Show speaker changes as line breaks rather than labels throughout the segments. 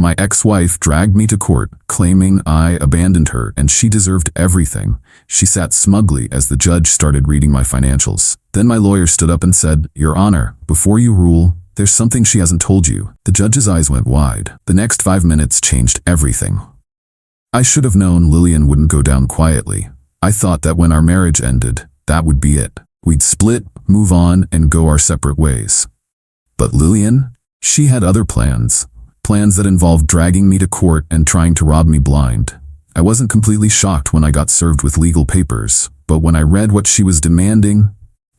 My ex-wife dragged me to court, claiming I abandoned her and she deserved everything. She sat smugly as the judge started reading my financials. Then my lawyer stood up and said, "Your Honor, before you rule, there's something she hasn't told you." The judge's eyes went wide. The next 5 minutes changed everything. I should have known Lillian wouldn't go down quietly. I thought that when our marriage ended, that would be it. We'd split, move on, and go our separate ways. But Lillian, she had other plans. Plans that involved dragging me to court and trying to rob me blind. I wasn't completely shocked when I got served with legal papers, but when I read what she was demanding,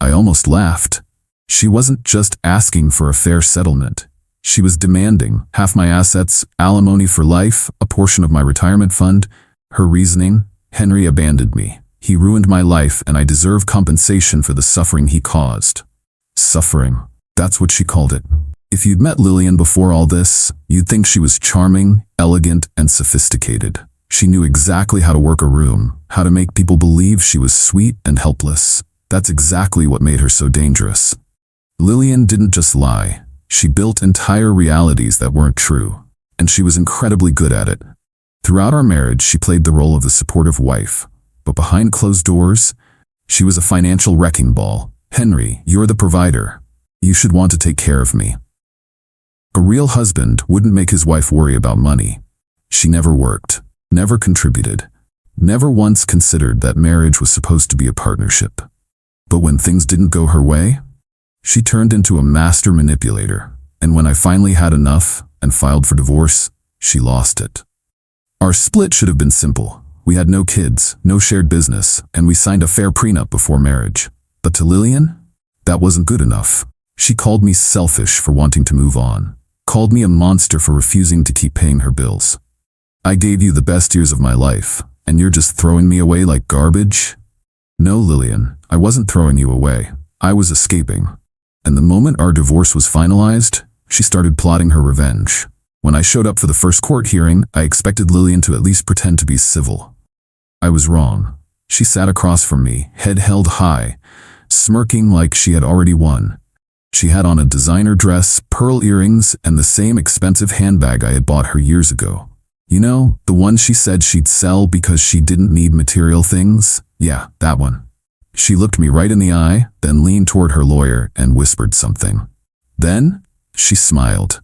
I almost laughed. She wasn't just asking for a fair settlement. She was demanding half my assets, alimony for life, a portion of my retirement fund. Her reasoning: Henry abandoned me. He ruined my life and I deserve compensation for the suffering he caused. Suffering. That's what she called it. If you'd met Lillian before all this, you'd think she was charming, elegant, and sophisticated. She knew exactly how to work a room, how to make people believe she was sweet and helpless. That's exactly what made her so dangerous. Lillian didn't just lie. She built entire realities that weren't true, and she was incredibly good at it. Throughout our marriage, she played the role of the supportive wife, but behind closed doors, she was a financial wrecking ball. "Henry, you're the provider. You should want to take care of me." A real husband wouldn't make his wife worry about money. She never worked, never contributed, never once considered that marriage was supposed to be a partnership. But when things didn't go her way, she turned into a master manipulator. And when I finally had enough and filed for divorce, she lost it. Our split should have been simple. We had no kids, no shared business, and we signed a fair prenup before marriage. But to Lillian, that wasn't good enough. She called me selfish for wanting to move on, called me a monster for refusing to keep paying her bills. "I gave you the best years of my life, and you're just throwing me away like garbage?" No, Lillian, I wasn't throwing you away. I was escaping. And the moment our divorce was finalized, she started plotting her revenge. When I showed up for the first court hearing, I expected Lillian to at least pretend to be civil. I was wrong. She sat across from me, head held high, smirking like she had already won. She had on a designer dress, pearl earrings, and the same expensive handbag I had bought her years ago. You know, the one she said she'd sell because she didn't need material things? Yeah, that one. She looked me right in the eye, then leaned toward her lawyer and whispered something. Then, she smiled.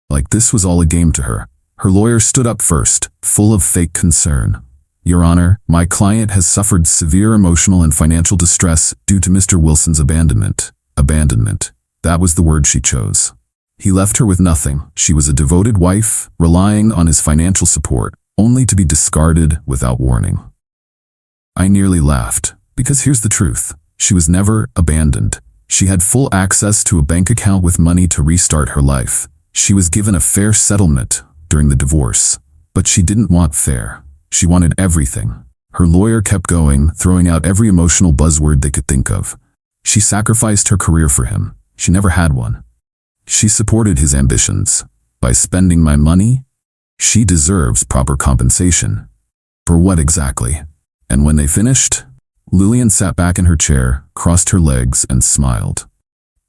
Like this was all a game to her. Her lawyer stood up first, full of fake concern. "Your Honor, my client has suffered severe emotional and financial distress due to Mr. Wilson's abandonment." Abandonment. That was the word she chose. He left her with nothing. She was a devoted wife, relying on his financial support, only to be discarded without warning. I nearly laughed, because here's the truth. She was never abandoned. She had full access to a bank account with money to restart her life. She was given a fair settlement during the divorce, but she didn't want fair. She wanted everything. Her lawyer kept going, throwing out every emotional buzzword they could think of. She sacrificed her career for him. She never had one. She supported his ambitions. By spending my money, she deserves proper compensation. For what exactly? And when they finished, Lillian sat back in her chair, crossed her legs, and smiled.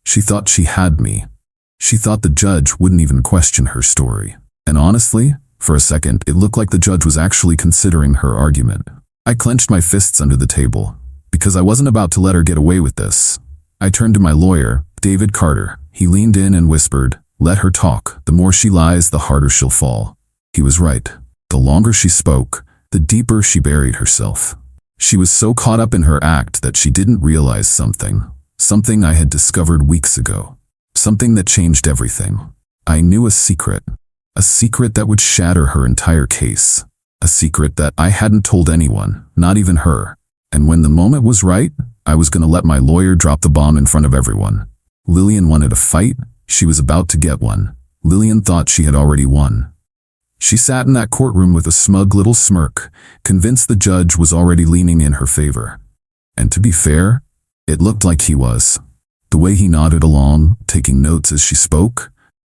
She thought she had me. She thought the judge wouldn't even question her story. And honestly, for a second, it looked like the judge was actually considering her argument. I clenched my fists under the table, because I wasn't about to let her get away with this. I turned to my lawyer, David Carter. He leaned in and whispered, "Let her talk. The more she lies, the harder she'll fall." He was right. The longer she spoke, the deeper she buried herself. She was so caught up in her act that she didn't realize something I had discovered weeks ago. Something that changed everything. I knew a secret that would shatter her entire case. A secret that I hadn't told anyone, not even her. And when the moment was right, I was going to let my lawyer drop the bomb in front of everyone. Lillian wanted a fight. She was about to get one. Lillian thought she had already won. She sat in that courtroom with a smug little smirk, convinced the judge was already leaning in her favor. And to be fair, it looked like he was. The way he nodded along, taking notes as she spoke,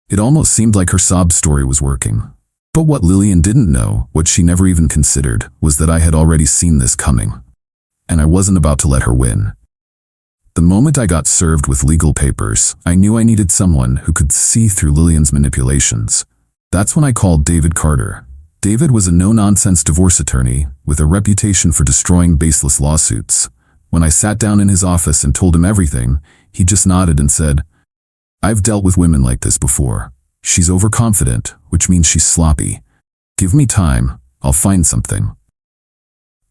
it almost seemed like her sob story was working. But what Lillian didn't know, what she never even considered, was that I had already seen this coming. And I wasn't about to let her win. The moment I got served with legal papers, I knew I needed someone who could see through Lillian's manipulations. That's when I called David Carter. David was a no-nonsense divorce attorney with a reputation for destroying baseless lawsuits. When I sat down in his office and told him everything, he just nodded and said, "I've dealt with women like this before. She's overconfident, which means she's sloppy. Give me time, I'll find something."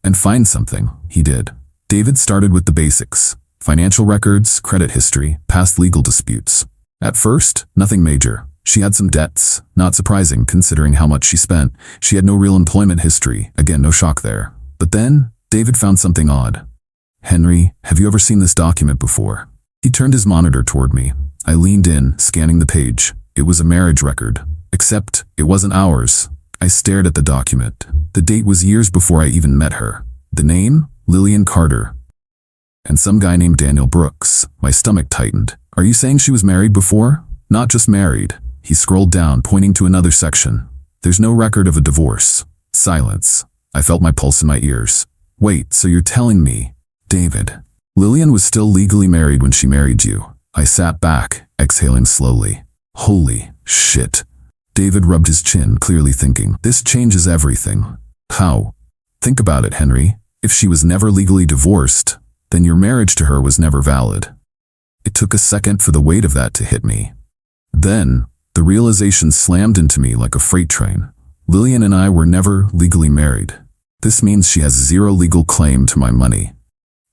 And find something, he did. David started with the basics: financial records, credit history, past legal disputes. At first, nothing major. She had some debts, not surprising considering how much she spent. She had no real employment history, again no shock there. But then, David found something odd. "Henry, have you ever seen this document before?" He turned his monitor toward me. I leaned in, scanning the page. It was a marriage record, except it wasn't ours. I stared at the document. The date was years before I even met her. The name? Lillian Carter. And some guy named Daniel Brooks. My stomach tightened. "Are you saying she was married before?" "Not just married." He scrolled down, pointing to another section. "There's no record of a divorce." Silence. I felt my pulse in my ears. "Wait, so you're telling me, David, Lillian was still legally married when she married you?" I sat back, exhaling slowly. Holy shit. David rubbed his chin, clearly thinking, "This changes everything." "How?" "Think about it, Henry. If she was never legally divorced, then your marriage to her was never valid." It took a second for the weight of that to hit me. Then, the realization slammed into me like a freight train. Lillian and I were never legally married. This means she has zero legal claim to my money.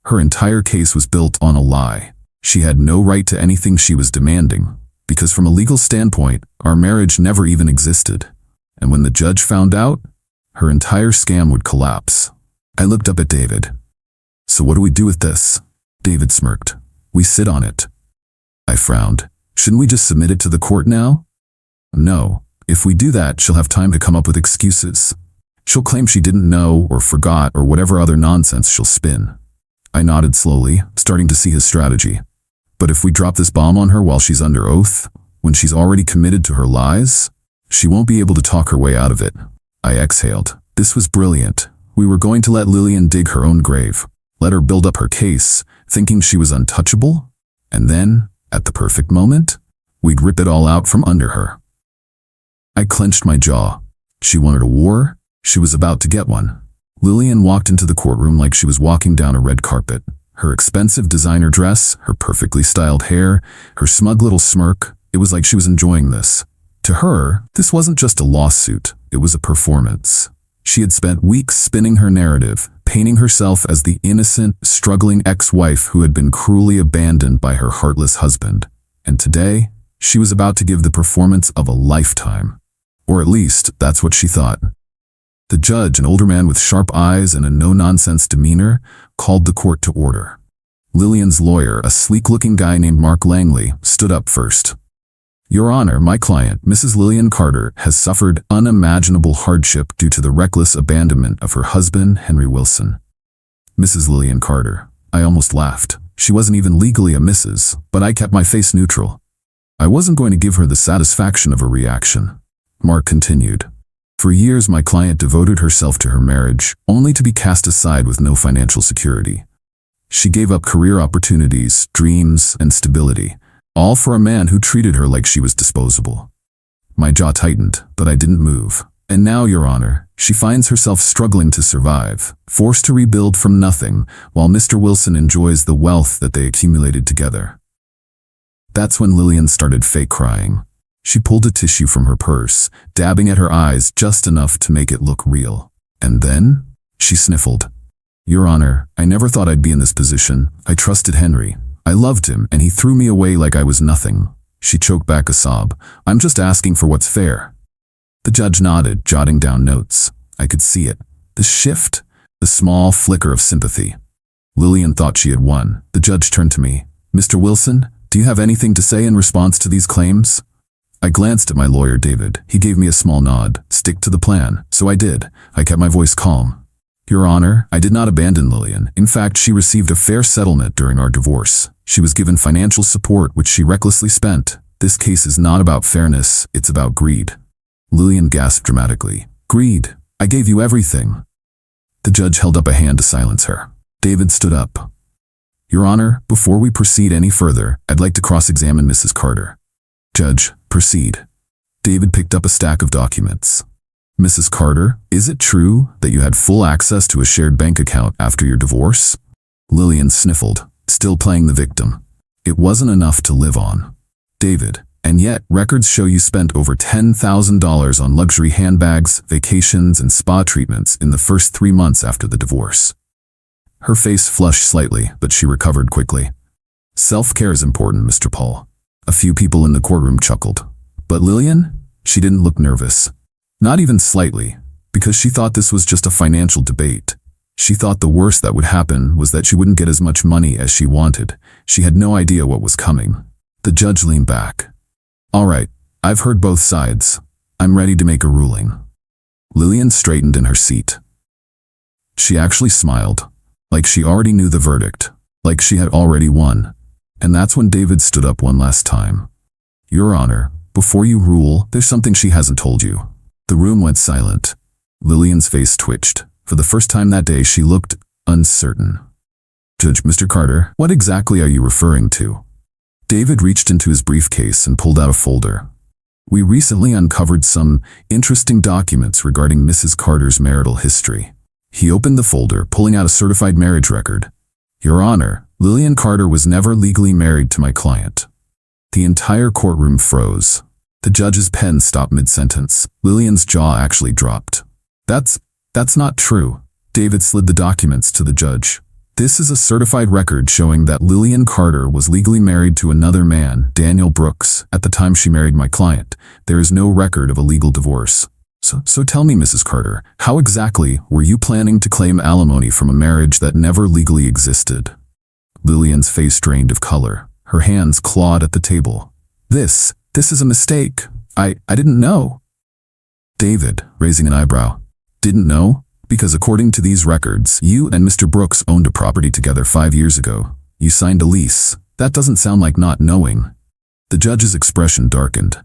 Her entire case was built on a lie. She had no right to anything she was demanding, because from a legal standpoint, our marriage never even existed. And when the judge found out, her entire scam would collapse. I looked up at David. "So what do we do with this?" David smirked. "We sit on it." I frowned. "Shouldn't we just submit it to the court now?" "No. If we do that, she'll have time to come up with excuses. She'll claim she didn't know or forgot or whatever other nonsense she'll spin." I nodded slowly, starting to see his strategy. "But if we drop this bomb on her while she's under oath, when she's already committed to her lies, she won't be able to talk her way out of it." I exhaled. This was brilliant. We were going to let Lillian dig her own grave, let her build up her case, thinking she was untouchable, and then, at the perfect moment, we'd rip it all out from under her. I clenched my jaw. She wanted a war. She was about to get one. Lillian walked into the courtroom like she was walking down a red carpet. Her expensive designer dress, her perfectly styled hair, her smug little smirk, it was like she was enjoying this. To her, this wasn't just a lawsuit, it was a performance. She had spent weeks spinning her narrative, painting herself as the innocent, struggling ex-wife who had been cruelly abandoned by her heartless husband. And today, she was about to give the performance of a lifetime. Or at least, that's what she thought. The judge, an older man with sharp eyes and a no-nonsense demeanor, called the court to order. Lillian's lawyer, a sleek-looking guy named Mark Langley, stood up first. "Your Honor, my client, Mrs. Lillian Carter, has suffered unimaginable hardship due to the reckless abandonment of her husband, Henry Wilson." Mrs. Lillian Carter. I almost laughed. She wasn't even legally a Mrs., but I kept my face neutral. I wasn't going to give her the satisfaction of a reaction. Mark continued. "For years, my client devoted herself to her marriage, only to be cast aside with no financial security. She gave up career opportunities, dreams, and stability, all for a man who treated her like she was disposable." My jaw tightened, but I didn't move. "And now, Your Honor, she finds herself struggling to survive, forced to rebuild from nothing, while Mr. Wilson enjoys the wealth that they accumulated together." That's when Lillian started fake crying. She pulled a tissue from her purse, dabbing at her eyes just enough to make it look real. And then, she sniffled. "Your Honor, I never thought I'd be in this position. I trusted Henry. I loved him, and he threw me away like I was nothing." She choked back a sob. "I'm just asking for what's fair." The judge nodded, jotting down notes. I could see it. The shift, the small flicker of sympathy. Lillian thought she had won. The judge turned to me. "Mr. Wilson, do you have anything to say in response to these claims?" I glanced at my lawyer, David. He gave me a small nod. "Stick to the plan." So I did. I kept my voice calm. "Your Honor, I did not abandon Lillian. In fact, she received a fair settlement during our divorce. She was given financial support, which she recklessly spent. This case is not about fairness, it's about greed." Lillian gasped dramatically. "Greed? I gave you everything." The judge held up a hand to silence her. David stood up. "Your Honor, before we proceed any further, I'd like to cross-examine Mrs. Carter." "Judge, proceed." David picked up a stack of documents. Mrs. Carter, is it true that you had full access to a shared bank account after your divorce? Lillian sniffled, still playing the victim. It wasn't enough to live on. David, and yet records show you spent over $10,000 on luxury handbags, vacations, and spa treatments in the first 3 months after the divorce. Her face flushed slightly, but she recovered quickly. Self-care is important, Mr. Paul. A few people in the courtroom chuckled. But Lillian? She didn't look nervous. Not even slightly, because she thought this was just a financial debate. She thought the worst that would happen was that she wouldn't get as much money as she wanted. She had no idea what was coming. The judge leaned back. All right, I've heard both sides. I'm ready to make a ruling. Lillian straightened in her seat. She actually smiled, like she already knew the verdict, like she had already won. And that's when David stood up one last time. Your Honor, before you rule, there's something she hasn't told you. The room went silent. Lillian's face twitched. For the first time that day, she looked uncertain. Judge, Mr. Carter, what exactly are you referring to? David reached into his briefcase and pulled out a folder. We recently uncovered some interesting documents regarding Mrs. Carter's marital history. He opened the folder, pulling out a certified marriage record. Your Honor, Lillian Carter was never legally married to my client. The entire courtroom froze. The judge's pen stopped mid-sentence. Lillian's jaw actually dropped. That's not true. David slid the documents to the judge. This is a certified record showing that Lillian Carter was legally married to another man, Daniel Brooks, at the time she married my client. There is no record of a legal divorce. So tell me, Mrs. Carter, how exactly were you planning to claim alimony from a marriage that never legally existed? Lillian's face drained of color. Her hands clawed at the table. This is a mistake. I didn't know. David, raising an eyebrow. Didn't know? Because according to these records, you and Mr. Brooks owned a property together 5 years ago. You signed a lease. That doesn't sound like not knowing. The judge's expression darkened.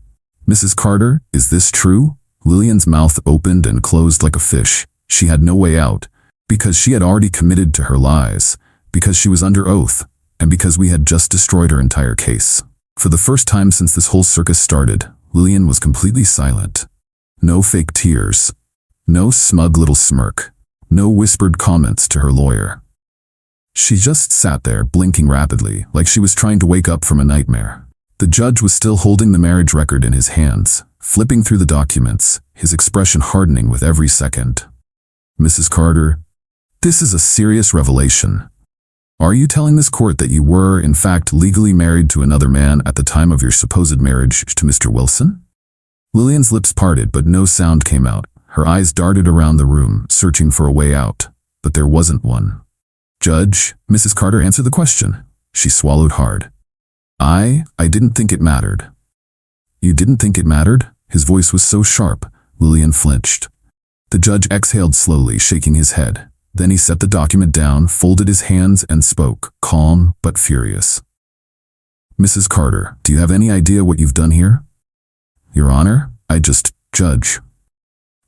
Mrs. Carter, is this true? Lillian's mouth opened and closed like a fish. She had no way out, because she had already committed to her lies, because she was under oath, and because we had just destroyed her entire case. For the first time since this whole circus started, Lillian was completely silent. No fake tears. No smug little smirk. No whispered comments to her lawyer. She just sat there, blinking rapidly, like she was trying to wake up from a nightmare. The judge was still holding the marriage record in his hands, flipping through the documents, his expression hardening with every second. Mrs. Carter, this is a serious revelation. Are you telling this court that you were, in fact, legally married to another man at the time of your supposed marriage to Mr. Wilson? Lillian's lips parted, but no sound came out. Her eyes darted around the room, searching for a way out, but there wasn't one. Judge, Mrs. Carter, answer the question. She swallowed hard. I didn't think it mattered. You didn't think it mattered? His voice was so sharp, Lillian flinched. The judge exhaled slowly, shaking his head. Then he set the document down, folded his hands, and spoke, calm but furious. Mrs. Carter, do you have any idea what you've done here? Your Honor, Judge.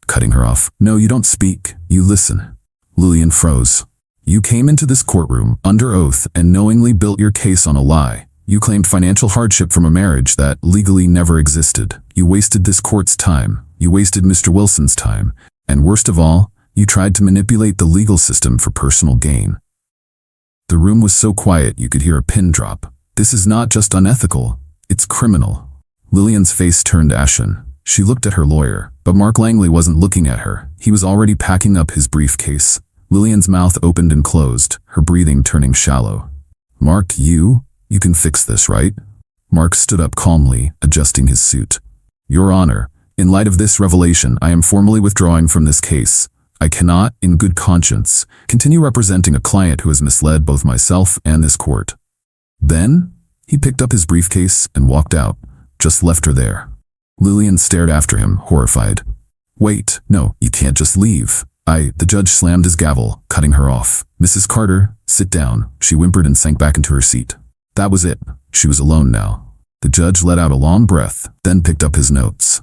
Cutting her off. No, you don't speak. You listen. Lillian froze. You came into this courtroom under oath and knowingly built your case on a lie. You claimed financial hardship from a marriage that legally never existed. You wasted this court's time. You wasted Mr. Wilson's time. And worst of all, you tried to manipulate the legal system for personal gain. The room was so quiet you could hear a pin drop. This is not just unethical, it's criminal. Lillian's face turned ashen. She looked at her lawyer, but Mark Langley wasn't looking at her. He was already packing up his briefcase. Lillian's mouth opened and closed, her breathing turning shallow. Mark, you can fix this, right? Mark stood up calmly, adjusting his suit. Your Honor, in light of this revelation, I am formally withdrawing from this case. I cannot, in good conscience, continue representing a client who has misled both myself and this court. Then, he picked up his briefcase and walked out, just left her there. Lillian stared after him, horrified. Wait, no, you can't just leave. The judge slammed his gavel, cutting her off. Mrs. Carter, sit down. She whimpered and sank back into her seat. That was it. She was alone now. The judge let out a long breath, then picked up his notes.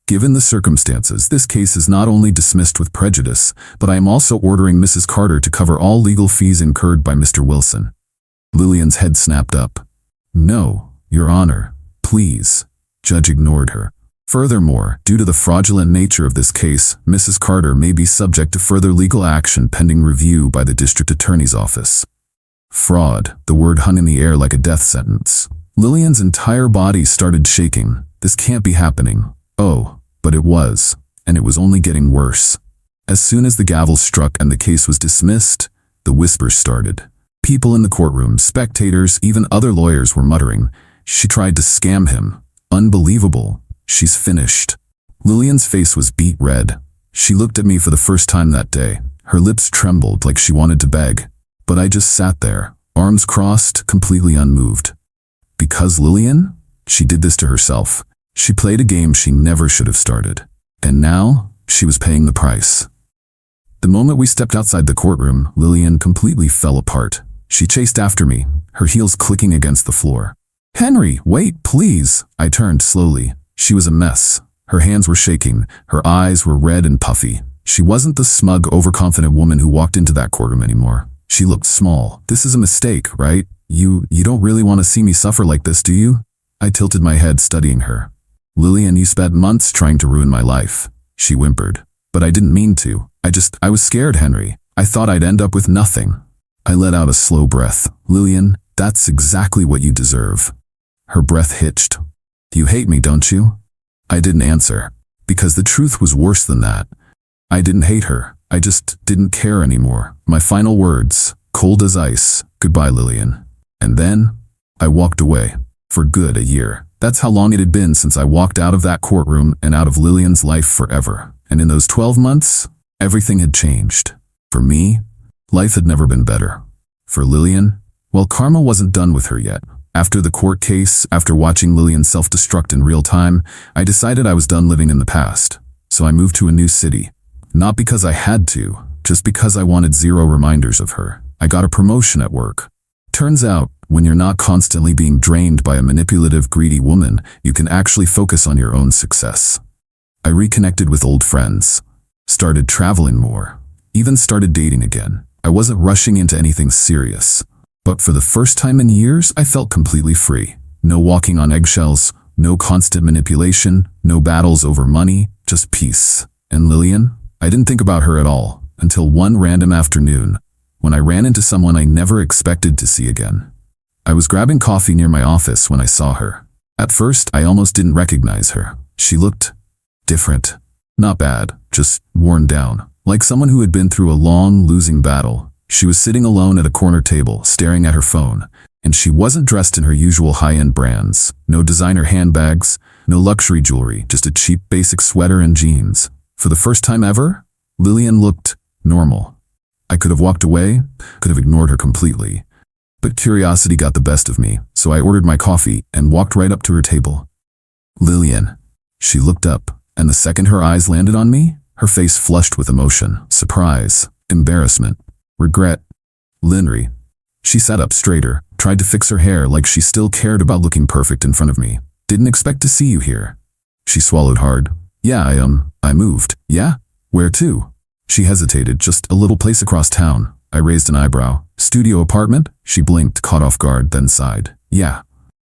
Given the circumstances, this case is not only dismissed with prejudice, but I am also ordering Mrs. Carter to cover all legal fees incurred by Mr. Wilson. Lillian's head snapped up. No, Your Honor, please. Judge ignored her. Furthermore, due to the fraudulent nature of this case, Mrs. Carter may be subject to further legal action pending review by the district attorney's office. Fraud, the word hung in the air like a death sentence. Lillian's entire body started shaking. This can't be happening. Oh, but it was. And it was only getting worse. As soon as the gavel struck and the case was dismissed, the whispers started. People in the courtroom, spectators, even other lawyers were muttering, "She tried to scam him. Unbelievable. She's finished." Lillian's face was beet red. She looked at me for the first time that day. Her lips trembled like she wanted to beg. But I just sat there, arms crossed, completely unmoved. Because Lillian? She did this to herself. She played a game she never should have started. And now, she was paying the price. The moment we stepped outside the courtroom, Lillian completely fell apart. She chased after me, her heels clicking against the floor. "Henry, wait, please!" I turned slowly. She was a mess. Her hands were shaking, her eyes were red and puffy. She wasn't the smug, overconfident woman who walked into that courtroom anymore. She looked small. "This is a mistake, right? You don't really want to see me suffer like this, do you?" I tilted my head, studying her. "Lillian, you spent months trying to ruin my life," she whimpered. "But I didn't mean to. I was scared, Henry. I thought I'd end up with nothing." I let out a slow breath. "Lillian, that's exactly what you deserve." Her breath hitched. "You hate me, don't you?" I didn't answer, because the truth was worse than that. I didn't hate her. I just didn't care anymore. My final words, cold as ice, "Goodbye, Lillian." And then, I walked away. For good, a year. That's how long it had been since I walked out of that courtroom and out of Lillian's life forever. And in those 12 months, everything had changed. For me, life had never been better. For Lillian, well, karma wasn't done with her yet. After the court case, after watching Lillian self-destruct in real time, I decided I was done living in the past. So I moved to a new city. Not because I had to, just because I wanted zero reminders of her. I got a promotion at work. Turns out, when you're not constantly being drained by a manipulative, greedy woman, you can actually focus on your own success. I reconnected with old friends, started traveling more, even started dating again. I wasn't rushing into anything serious. But for the first time in years, I felt completely free. No walking on eggshells, no constant manipulation, no battles over money, just peace. And Lillian? I didn't think about her at all, until one random afternoon, when I ran into someone I never expected to see again. I was grabbing coffee near my office when I saw her. At first, I almost didn't recognize her. She looked different. Not bad, just worn down, like someone who had been through a long, losing battle. She was sitting alone at a corner table, staring at her phone, and she wasn't dressed in her usual high-end brands. No designer handbags, no luxury jewelry, just a cheap basic sweater and jeans. For the first time ever, Lillian looked normal. I could have walked away, could have ignored her completely. But curiosity got the best of me, so I ordered my coffee and walked right up to her table. "Lillian." She looked up, and the second her eyes landed on me, her face flushed with emotion, surprise, embarrassment, regret. "Linry." She sat up straighter, tried to fix her hair like she still cared about looking perfect in front of me. "Didn't expect to see you here." She swallowed hard. "Yeah, I moved." "Yeah? Where to?" She hesitated. "Just a little place across town." I raised an eyebrow. "Studio apartment?" She blinked, caught off guard, then sighed. "Yeah."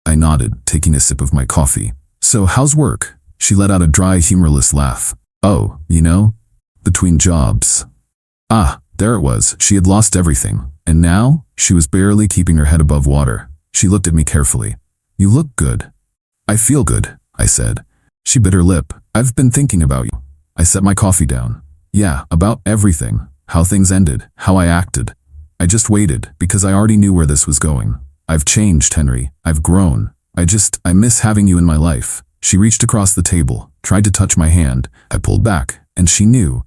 I nodded, taking a sip of my coffee. "So how's work?" She let out a dry, humorless laugh. "Oh, between jobs." Ah, there it was. She had lost everything. And now, she was barely keeping her head above water. She looked at me carefully. "You look good." "I feel good," I said. She bit her lip. "I've been thinking about you." I set my coffee down. "Yeah, about everything. How things ended, how I acted. I just waited, because I already knew where this was going. I've changed, Henry. I've grown. I miss having you in my life." She reached across the table, tried to touch my hand. I pulled back, and she knew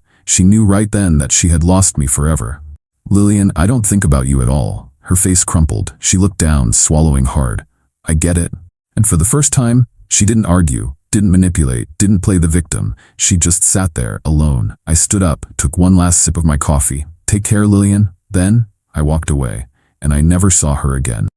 right then that she had lost me forever. "Lillian, I don't think about you at all." Her face crumpled. She looked down, swallowing hard. "I get it." And for the first time, she didn't argue, didn't manipulate, didn't play the victim. She just sat there, alone. I stood up, took one last sip of my coffee. "Take care, Lillian." Then, I walked away, and I never saw her again.